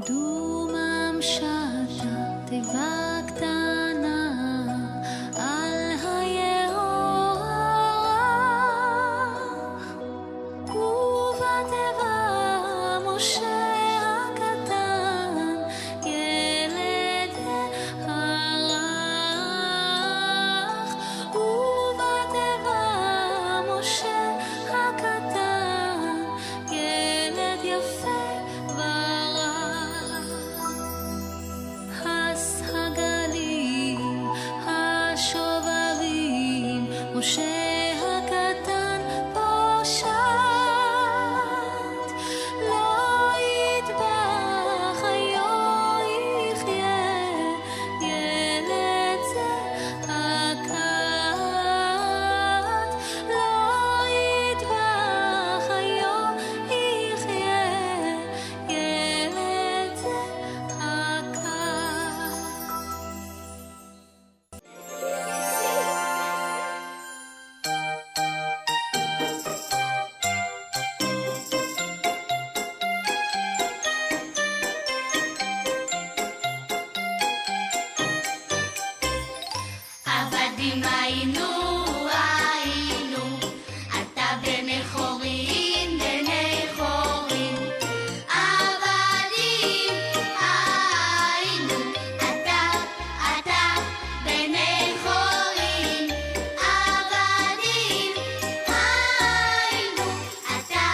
דומם שטה תיבה קטנה על הירח, ובתיבה משה הקטן ילד הרך, ובתיבה משה הקטן ילד יפה משה הקטן פושט, לא יטבח היו יחיה, ילד זה הקט. לא יטבח היו יחיה, ילד זה הקט. עבדים היינו, אתה בני חורין, בני חורין. עבדים היינו, אתה בני חורין. עבדים היינו, אתה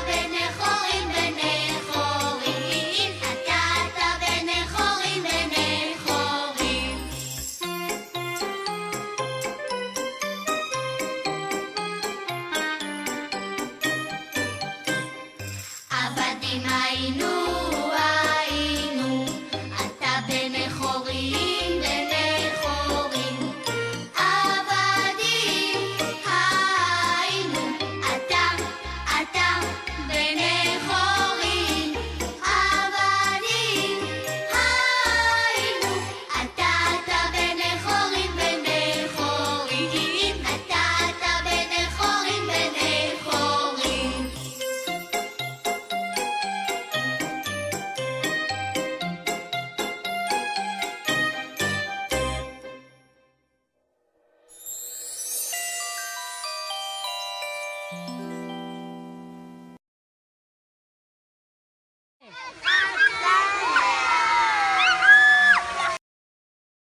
בני חורין, בני חורין. אתה בני חורין, בני חורין. עבדים היינו,